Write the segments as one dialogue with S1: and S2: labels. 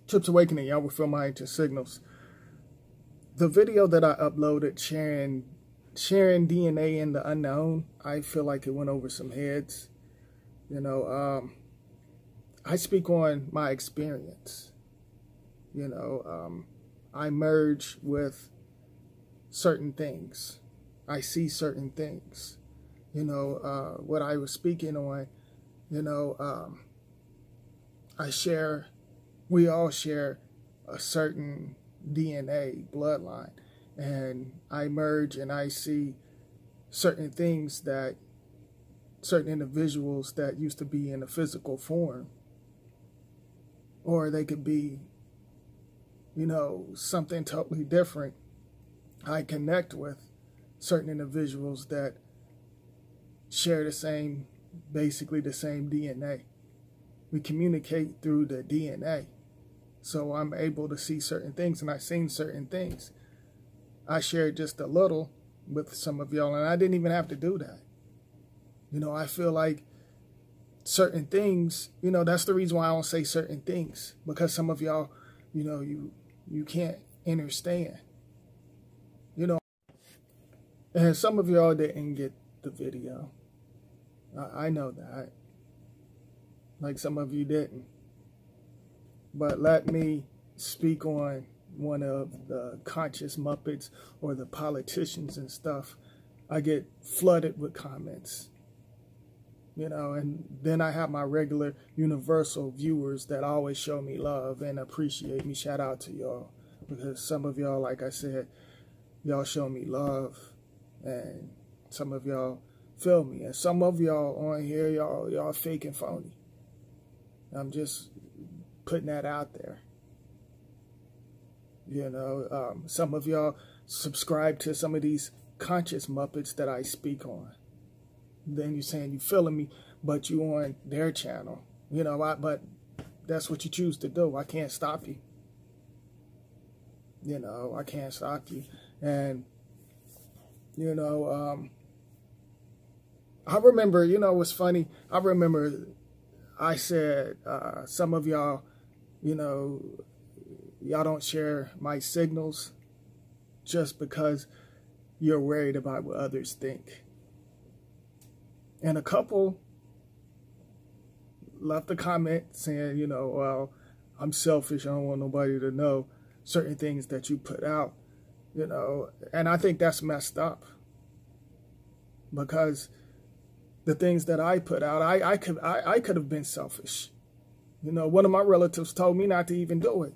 S1: Trips Awakening, y'all will feel my ancient signals. The video that I uploaded sharing DNA in the unknown, I feel like it went over some heads. You know, I speak on my experience. You know, I merge with certain things. I see certain things. You know, what I was speaking on, you know, we all share a certain DNA bloodline, and I merge and I see certain things that certain individuals that used to be in a physical form, or they could be, you know, something totally different. I connect with certain individuals that share basically the same DNA. We communicate through the DNA. So I'm able to see certain things, and I've seen certain things. I shared just a little with some of y'all, and I didn't even have to do that. You know, I feel like certain things, you know, that's the reason why I don't say certain things, because some of y'all, you know, you can't understand. You know, and some of y'all didn't get the video. I know that. Like some of you didn't. But let me speak on one of the conscious Muppets or the politicians and stuff. I get flooded with comments. You know, and then I have my regular universal viewers that always show me love and appreciate me. Shout out to y'all. Because some of y'all, like I said, y'all show me love. And some of y'all feel me. And some of y'all on here, y'all fake and phony. I'm just putting that out there. You know, some of y'all subscribe to some of these conscious Muppets that I speak on. Then you're saying you feeling me, but you on their channel. You know, but that's what you choose to do. I can't stop you. You know, I can't stop you. And, you know, I remember, you know, what's funny? I remember I said, some of y'all, you know, y'all don't share my signals just because you're worried about what others think. And a couple left a comment saying, you know, well, I'm selfish. I don't want nobody to know certain things that you put out, you know. And I think that's messed up, because the things that I put out, I could have been selfish. You know, one of my relatives told me not to even do it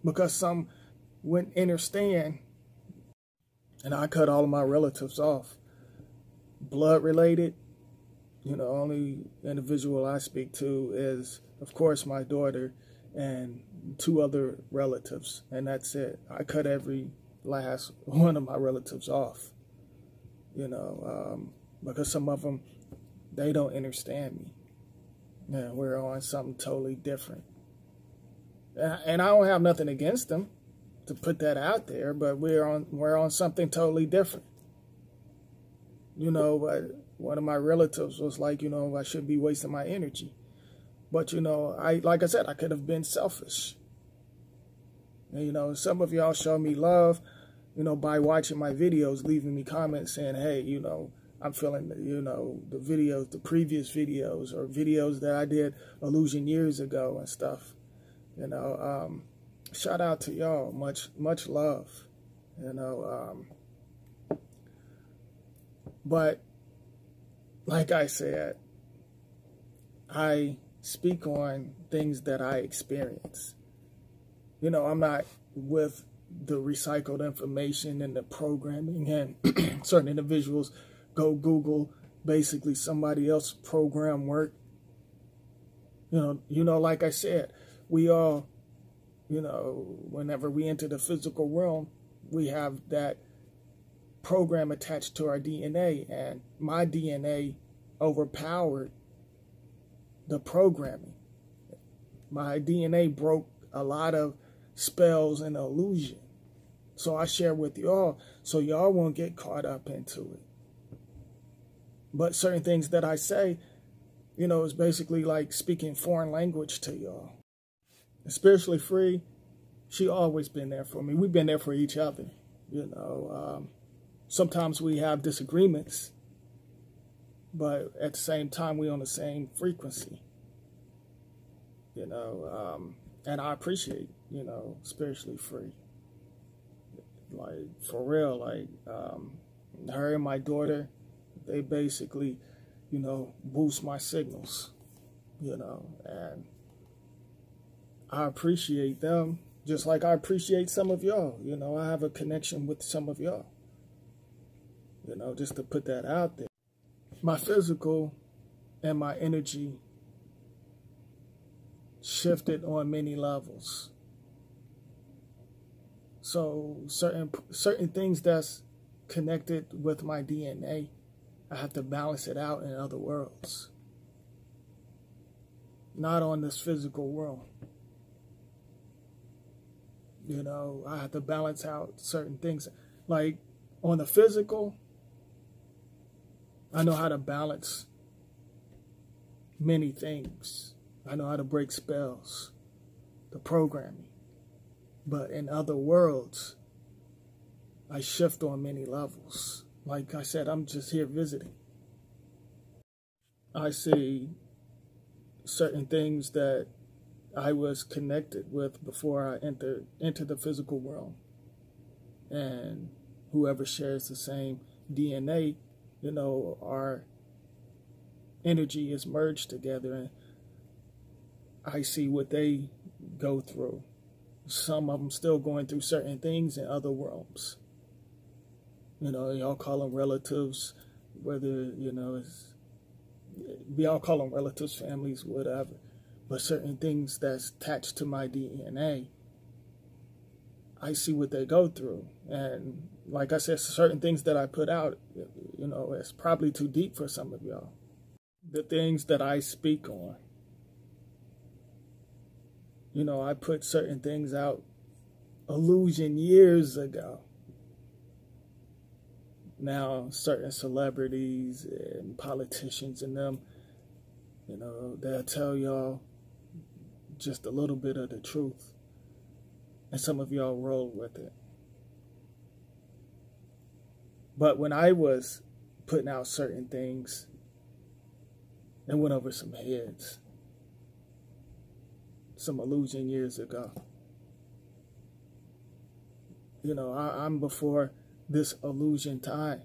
S1: because some wouldn't understand. And I cut all of my relatives off. Blood related, you know, only individual I speak to is, of course, my daughter and 2 other relatives. And that's it. I cut every last one of my relatives off, you know, because some of them, they don't understand me. Yeah, we're on something totally different. And I don't have nothing against them, to put that out there, but we're on something totally different. You know, but one of my relatives was like, you know, I shouldn't be wasting my energy. But, you know, like I said, I could have been selfish. And, you know, some of y'all show me love, you know, by watching my videos, leaving me comments saying, hey, you know, I'm feeling, you know, the videos, the previous videos, or videos that I did Illusion years ago and stuff. You know, shout out to y'all. Much love. You know, but like I said, I speak on things that I experience. You know, I'm not with the recycled information and the programming, and certain individuals go Google basically somebody else's program work. You know, like I said, we all, you know, whenever we enter the physical realm, we have that program attached to our DNA, and my DNA overpowered the programming. My DNA broke a lot of spells and illusion. So I share with y'all so y'all won't get caught up into it. But certain things that I say, you know, is basically like speaking foreign language to y'all. spiritually free, she always been there for me. We've been there for each other. Sometimes we have disagreements, but at the same time, we on the same frequency. And I appreciate, spiritually free. Like, for real, like, her and my daughter, they basically, boost my signals, and I appreciate them just like I appreciate some of y'all. I have a connection with some of y'all, just to put that out there. My physical and my energy shifted on many levels. So certain things that's connected with my DNA, I have to balance it out in other worlds. Not on this physical world. I have to balance out certain things. Like on the physical, I know how to balance many things. I know how to break spells, the programming. But in other worlds, I shift on many levels. Like I said, I'm just here visiting. I see certain things that I was connected with before I entered the physical world. And whoever shares the same DNA, our energy is merged together, and I see what they go through. Some of them still going through certain things in other realms. Y'all call them relatives, whether, we all call them relatives, families, whatever. But certain things that's attached to my DNA, I see what they go through. And like I said, certain things that I put out, it's probably too deep for some of y'all. The things that I speak on. I put certain things out illusion years ago. Now, certain celebrities and politicians and them, they'll tell y'all just a little bit of the truth. And some of y'all roll with it. But when I was putting out certain things, it went over some heads. Some illusion years ago. I'm before this illusion time.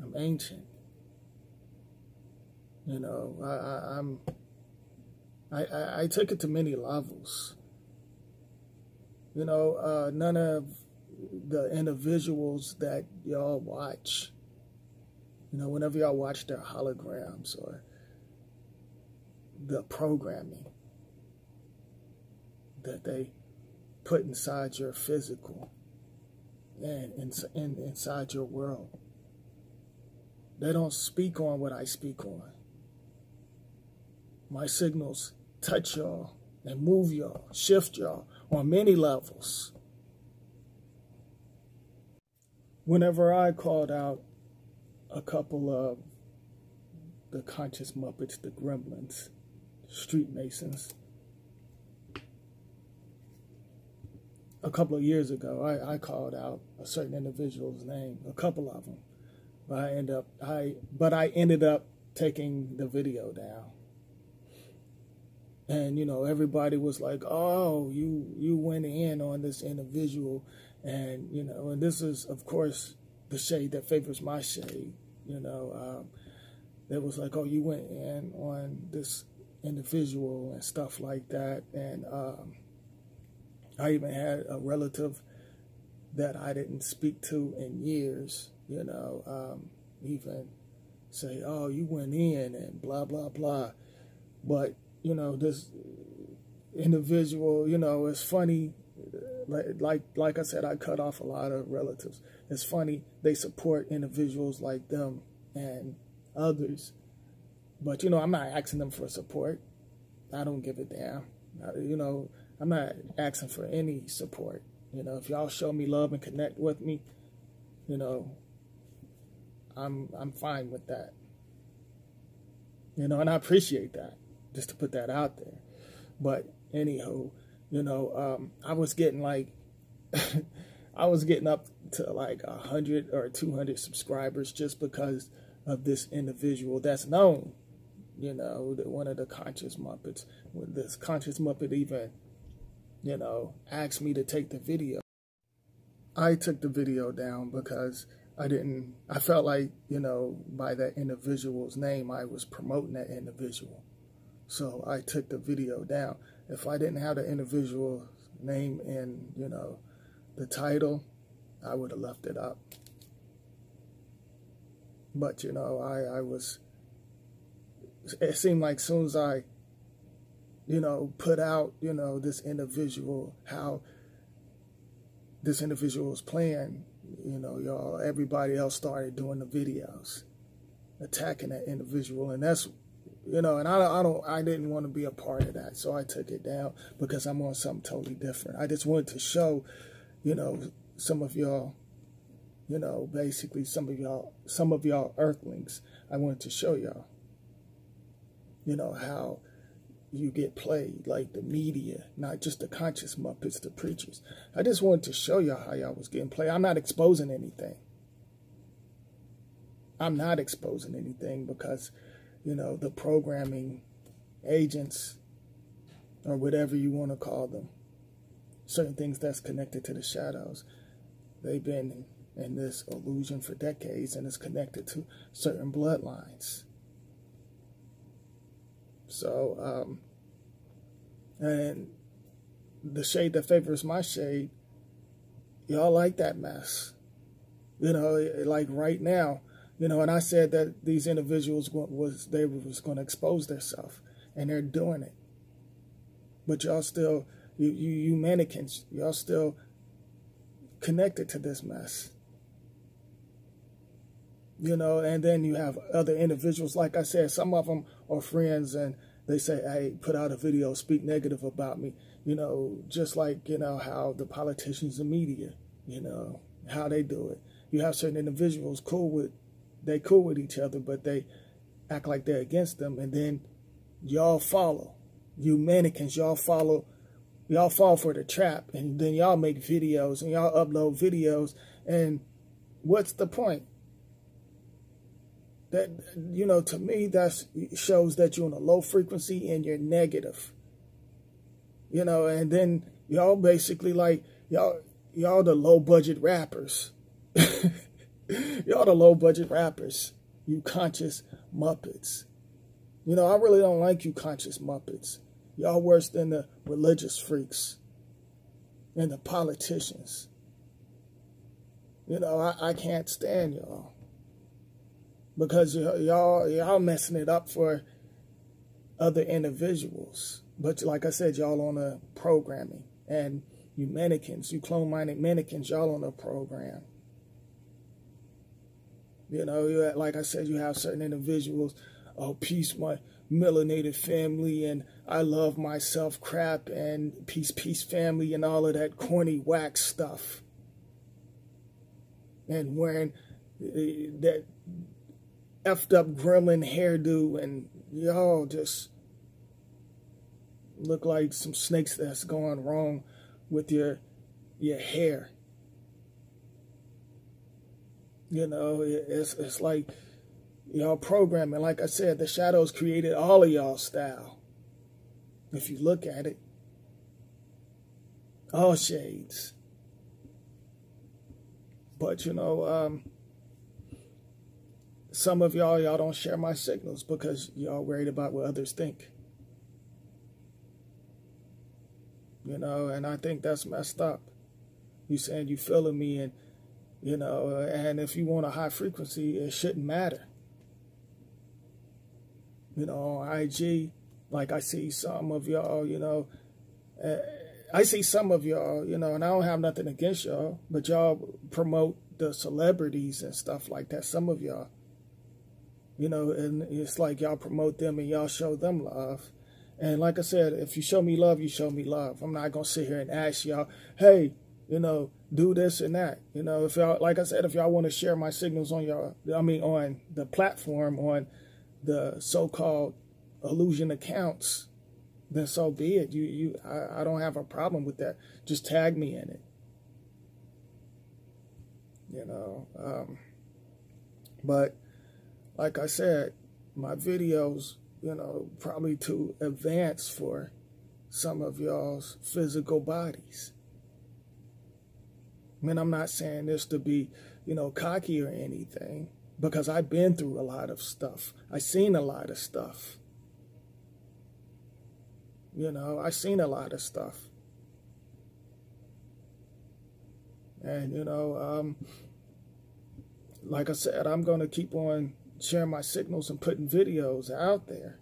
S1: I'm ancient. I took it to many levels. None of the individuals that y'all watch, whenever y'all watch their holograms or the programming that they put inside your physical and inside your world, they don't speak on what I speak on. My signals touch y'all and move y'all, shift y'all on many levels. Whenever I called out a couple of the conscious Muppets, the Gremlins, Street Masons, a couple of years ago, I called out a certain individual's name, a couple of them, but I ended up taking the video down. And everybody was like, "Oh, you went in on this individual," and and this is, of course, the shade that favors my shade. It was like, "Oh, you went in on this individual," and stuff like that, and I even had a relative that I didn't speak to in years, even say, "Oh, you went in," and blah, blah, blah. But, this individual, it's funny, like I said, I cut off a lot of relatives. It's funny, they support individuals like them and others. But, I'm not asking them for support. I don't give a damn. I'm not asking for any support. If y'all show me love and connect with me, I'm fine with that. And I appreciate that, just to put that out there. But anywho, I was getting like, I was getting up to like 100 or 200 subscribers just because of this individual that's known, one of the Conscious Muppets. When this Conscious Muppet even, asked me to take the video. I took the video down because I felt like, by that individual's name, I was promoting that individual. So I took the video down. If I didn't have the individual's name in, the title, I would have left it up. But, it seemed like as soon as I, put out, this individual, how this individual was playing, everybody else started doing the videos, attacking that individual. And that's, and I didn't want to be a part of that. So I took it down because I'm on something totally different. I just wanted to show, some of y'all, basically some of y'all earthlings, I wanted to show y'all, how you get played, like the media, not just the Conscious Muppets, the preachers. I just wanted to show y'all how y'all was getting played. I'm not exposing anything. I'm not exposing anything because, the programming agents, or whatever you want to call them, certain things that's connected to the shadows, they've been in this illusion for decades, and it's connected to certain bloodlines. So, and the shade that favors my shade, y'all like that mess. Like right now, and I said that these individuals was going to expose themselves, and they're doing it. But y'all still, you mannequins, y'all still connected to this mess. And then you have other individuals, like I said, some of them are friends, and they say, hey, put out a video, speak negative about me, just like, how the politicians and media, how they do it. You have certain individuals cool with each other, but they act like they're against them, and then y'all follow. You mannequins, y'all fall for the trap, and then y'all make videos, and y'all upload videos, and what's the point? That, to me, that shows that you're on a low frequency and you're negative. And then y'all basically like, y'all the low budget rappers. Y'all the low budget rappers. You Conscious Muppets. I really don't like you Conscious Muppets. Y'all worse than the religious freaks and the politicians. I can't stand y'all. Because y'all messing it up for other individuals. But like I said, y'all on a programming. And you mannequins, you clone-minded mannequins, y'all on a program. Like I said, you have certain individuals, oh, peace, my melanated family, and I love myself crap, and peace, family, and all of that corny wax stuff. And wearing that effed up gremlin hairdo, and y'all just look like some snakes that's going wrong with your hair. It's like y'all programming. Like I said, the shadows created all of y'all style. If you look at it, all shades. But some of y'all don't share my signals because y'all worried about what others think. And I think that's messed up. You saying you feeling me, and and if you want a high frequency, it shouldn't matter. On IG, like I see some of y'all, I see some of y'all, and I don't have nothing against y'all, but y'all promote the celebrities and stuff like that. Some of y'all. And it's like y'all promote them and y'all show them love. And like I said, if you show me love, you show me love. I'm not going to sit here and ask y'all, hey, do this and that. If y'all, like I said, if y'all want to share my signals on on the platform, on the so-called illusion accounts, then so be it. I don't have a problem with that. Just tag me in it. But like I said, my videos, probably too advanced for some of y'all's physical bodies. I mean, I'm not saying this to be, cocky or anything, because I've been through a lot of stuff. I've seen a lot of stuff. I've seen a lot of stuff. And, like I said, I'm going to keep on sharing my signals and putting videos out there.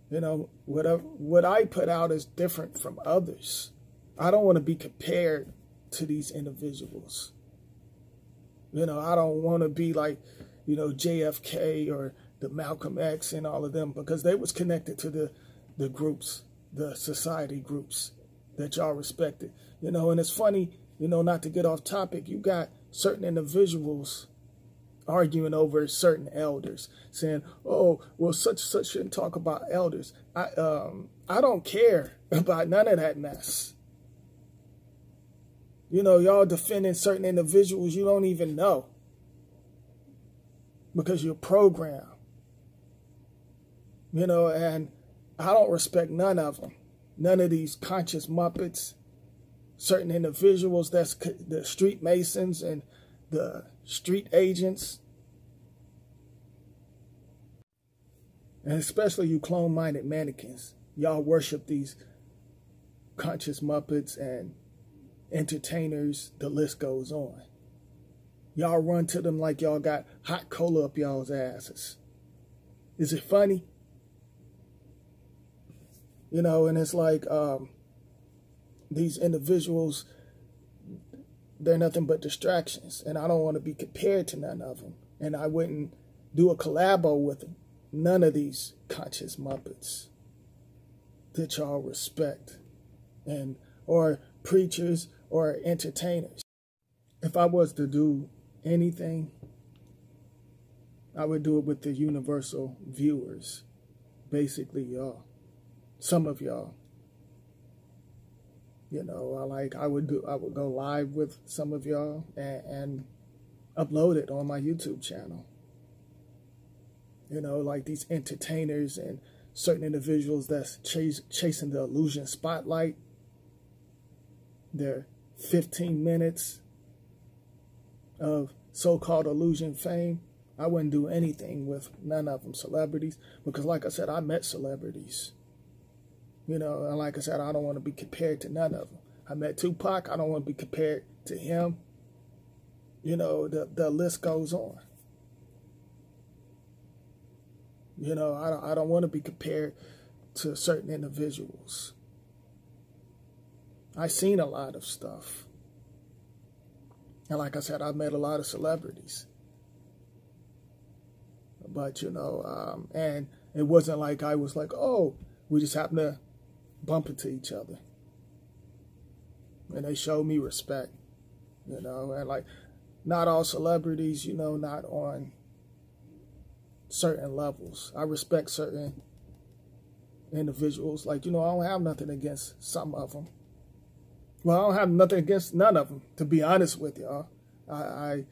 S1: What I put out is different from others. I don't want to be compared to these individuals. I don't want to be like, JFK or the Malcolm X and all of them, because they was connected to the groups, the society groups that y'all respected. And it's funny, not to get off topic, you got certain individuals arguing over certain elders, saying, oh, well, such and such shouldn't talk about elders. I don't care about none of that mess. Y'all defending certain individuals you don't even know because you're programmed. And I don't respect none of them. None of these conscious Muppets, certain individuals that's the street masons and the street agents. And especially you clone-minded mannequins. Y'all worship these conscious Muppets and entertainers, the list goes on. Y'all run to them like y'all got hot cola up y'all's asses. Is it funny? And it's like these individuals, they're nothing but distractions. And I don't want to be compared to none of them. And I wouldn't do a collabo with none of these conscious Muppets that y'all respect, or preachers or entertainers. If I was to do anything, I would do it with the universal viewers, basically y'all, some of y'all. I would go live with some of y'all and upload it on my YouTube channel. Like these entertainers and certain individuals that's chasing the illusion spotlight. Their 15 minutes of so-called illusion fame. I wouldn't do anything with none of them celebrities, because like I said, I met celebrities. And like I said, I don't want to be compared to none of them. I met Tupac. I don't want to be compared to him. The list goes on. I don't want to be compared to certain individuals. I've seen a lot of stuff. And like I said, I've met a lot of celebrities. But, and it wasn't like I was like, oh, we just happened to bump into each other. And they showed me respect, and like, not all celebrities, not on certain levels. I respect certain individuals. Like, I don't have nothing against some of them. Well, I don't have nothing against none of them, to be honest with y'all. I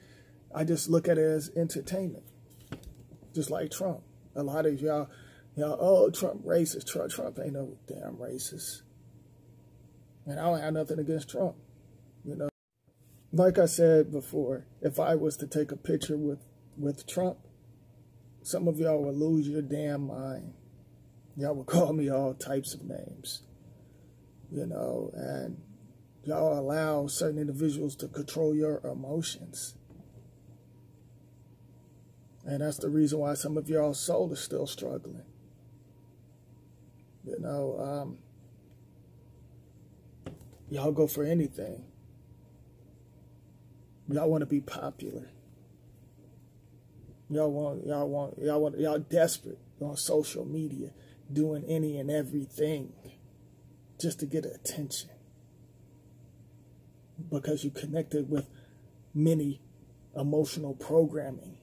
S1: just look at it as entertainment. Just like Trump. A lot of y'all, oh, Trump racist. Trump ain't no damn racist. And I don't have nothing against Trump. Like I said before, if I was to take a picture with Trump, some of y'all would lose your damn mind. Y'all would call me all types of names. And y'all allow certain individuals to control your emotions. And that's the reason why some of y'all's soul is still struggling. Y'all go for anything. Y'all want to be popular. Y'all desperate on social media, doing any and everything just to get attention. Because you connected with many emotional programming.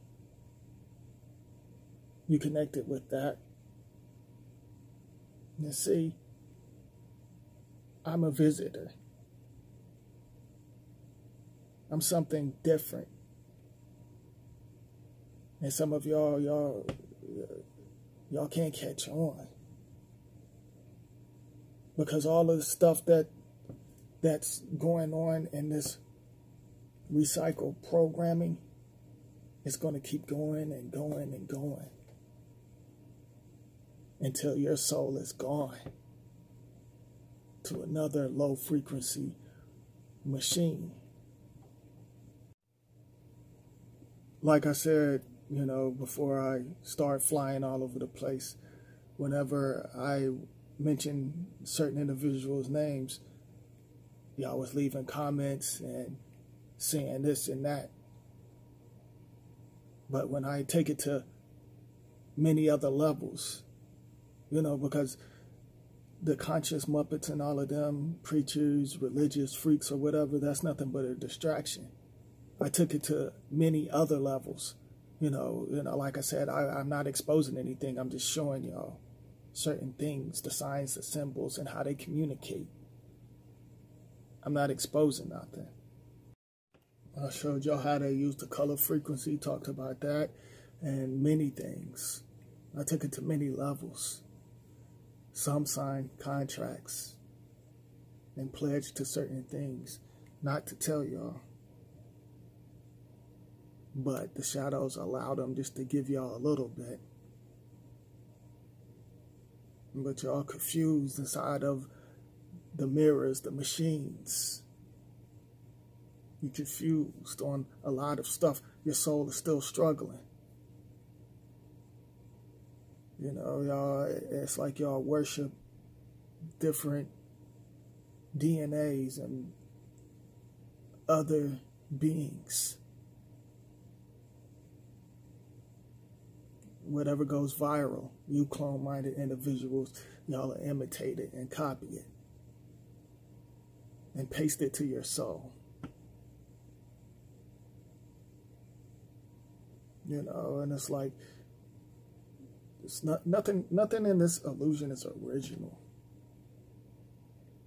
S1: You connected with that. You see, I'm a visitor. I'm something different. And some of y'all can't catch on. Because all of the stuff that's going on in this recycled programming is going to keep going and going and going until your soul is gone to another low frequency machine. Like I said, before I start flying all over the place, whenever I mention certain individuals' names, y'all was leaving comments and saying this and that. But when I take it to many other levels, because the conscious Muppets and all of them, preachers, religious freaks or whatever, that's nothing but a distraction. I took it to many other levels. Like I said, I'm not exposing anything. I'm just showing y'all certain things, the signs, the symbols, and how they communicate. I'm not exposing nothing. I showed y'all how they use the color frequency, talked about that, and many things. I took it to many levels. Some signed contracts and pledged to certain things, not to tell y'all. But the shadows allowed them just to give y'all a little bit. But y'all confused inside of the mirrors, the machines. You're confused on a lot of stuff. Your soul is still struggling. Y'all, it's like y'all worship different DNAs and other beings. Whatever goes viral, you clone-minded individuals, y'all imitate it and copy it and paste it to your soul. And it's like, it's nothing in this illusion is original.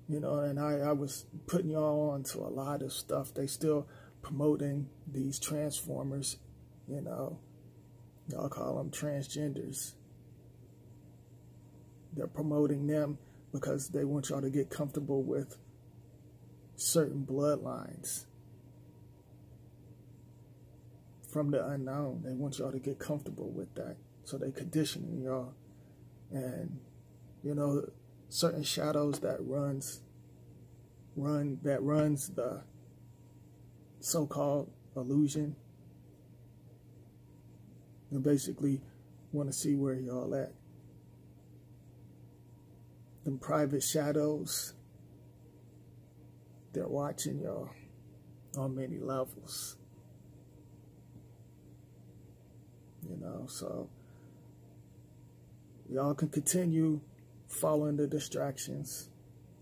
S1: And I was putting y'all on to a lot of stuff. They still promoting these transformers, Y'all call them transgenders. They're promoting them because they want y'all to get comfortable with certain bloodlines from the unknown. They want y'all to get comfortable with that. So they conditioning y'all. And, certain shadows that runs the so-called illusion. They basically want to see where y'all at. Them private shadows, they're watching y'all on many levels. So y'all can continue following the distractions,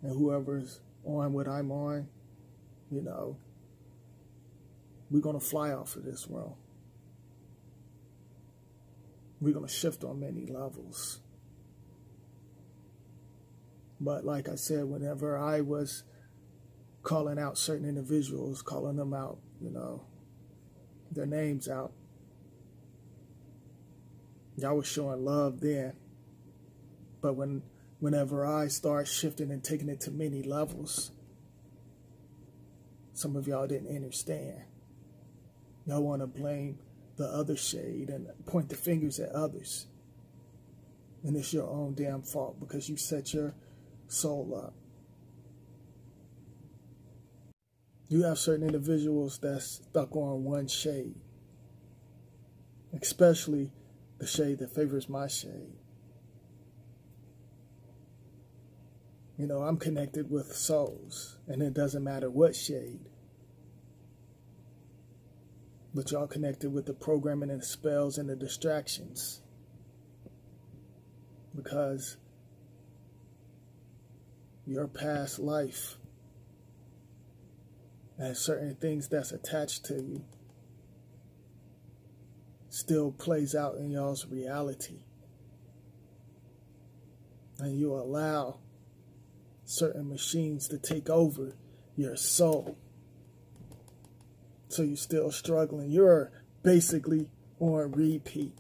S1: and whoever's on what I'm on, we're going to fly off of this realm. We're going to shift on many levels. But like I said, whenever I was calling out certain individuals, calling them out, their names out, y'all was showing love then. But whenever I start shifting and taking it to many levels, some of y'all didn't understand. Y'all want to blame the other shade and point the fingers at others. And it's your own damn fault because you set your soul up. You have certain individuals that's stuck on one shade, especially the shade that favors my shade. I'm connected with souls, and it doesn't matter what shade. But y'all connected with the programming and the spells and the distractions. Because your past life and certain things that's attached to you still plays out in y'all's reality. and you allow certain machines to take over your soul. So you're still struggling. You're basically on repeat.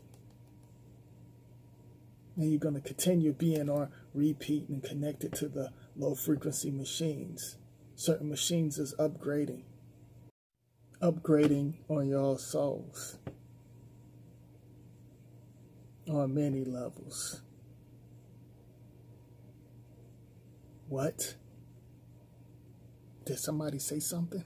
S1: And you're going to continue being on repeat and connected to the low frequency machines. Certain machines is upgrading on your souls on many levels. What? Did somebody say something?